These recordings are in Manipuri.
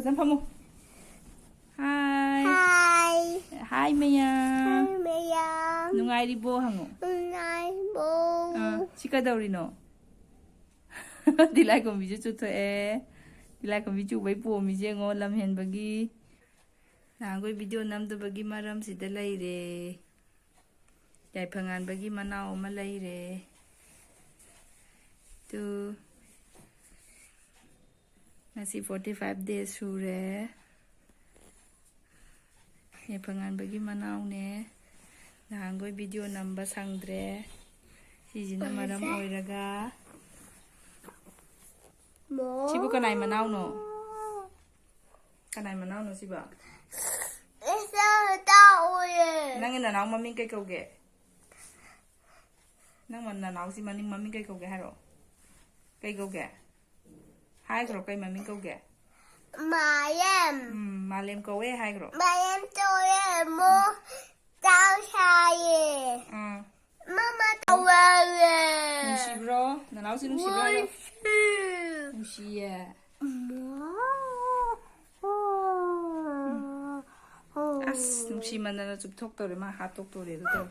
Dân Phong không? Hai. Hai. Hai Maya. Hai Maya. Nungairibo hango. Nungairibo. Chikadaurino. Dilai ko miju chu thoe. Dilai ko miju bai po mi je ngo lam hen bagi. Na goi video nam do bagi maram sida lai re. Yai phangan bagi manao ma lai re. Tu Ngasi 45 days sure. Yai phangan bagi manao ne. Na goi video namba sangdre. Sijina maram oiraga. Sibu kanai manau no? Kanai manau no siba? Isa tao ye. Nang ina nau maming kay kauge? Nang man na nau si maning maming kay kauge haro? Kay kauge? Hai kro kay maming kauge? Mayem. Malem kauge hai kro? Mayem to ye mo tao sa ye. Mama tao ye. Nusi bro? Na nau si nusi bro yo? Nusi ya. As nusi man na tuk tok tore ma hat tok tore do to.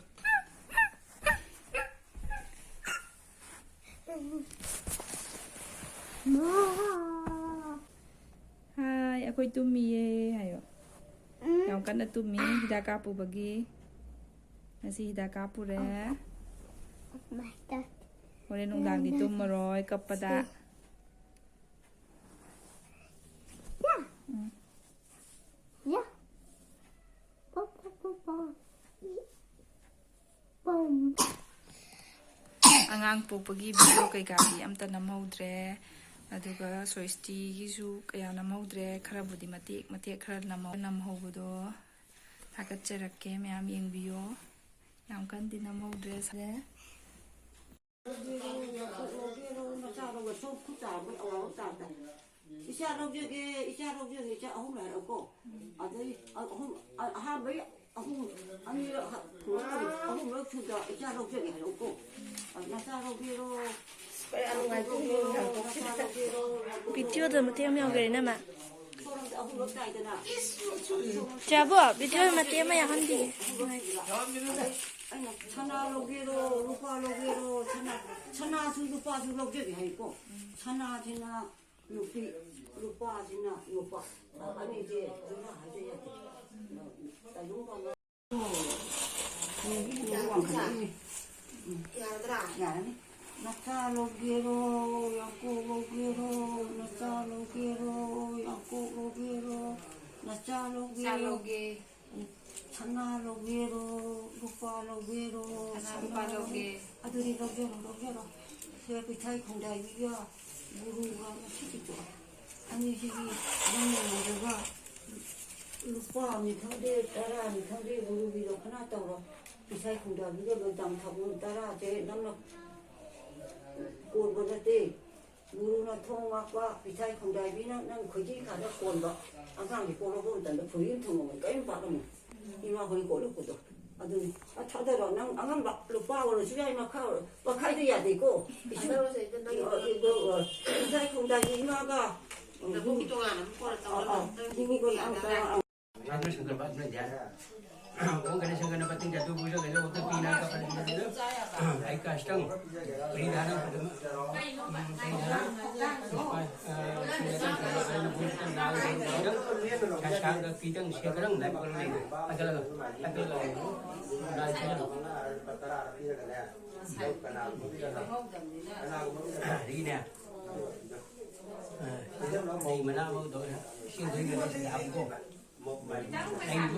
Hai, ako'y tumi hayo. Yang kan na tumi hida kapu bagi. Nasi hida kapu re. Mata. Ore nung dang di tumaroy kapada. Ya. Pop pop pop pop. Bom. Angang po pagi video kay gabi amta namawdre. Aduga soisti gisu kaya namawdre karabudi matik khara namawbudo. Thakatcharakke mayam yengbiyo. Yang kan di namawdre sa. Isa rau je cha ahum la ko adai ahum ha bai ahum ani ahum lo chu da isa rau je ha ko na sa rau ge ro pai anu ngai ko Video 도 못해요 그래나 마. ahum lo tai da na 자보 video 못해요 야 한디. 아니 천하 로게로 루파 로게로 천하 수 루파 수 로게 하 있고 천하 지나 루피 루파 지나 루파 아니 이제 누가 하셔야 돼. 나 용감 야라니 나타 로게로 야코 로게로 나타 로게로 야코 로게로 나타 로게로 Sana logero, lupa logero, Lupa loge. aduh logero. Saya pitai kondai dia, guru kami situ. Ani sih, mana juga lupa mitande tara mitande guru bilang kena tahu. Pitai kondai dia berdam thabun tara je namna kon berarti guru na thong apa pitai kondai bina nang kerja kada kon ba. Asal di kon kon tanda puyin thong kai ba kamu. 이마 거기 꼬르고도 아들 타더라 난 안간 루파로 집에 이마 카 카이드야 되고 이사로서 이거 이사 공다기 이마가 보기 동안 꼬르다 이미 건 안가 Rasul sangka bat menjara. Orang kena sangka dapat tinggal tu bulan kalau waktu pindah ke pada dia. Ai custom peridana pada. Custom ke kita sekarang dah kalau ni. Agak Đi nè. Thì mà nào tôi xin thấy người ta sẽ học cô. Anh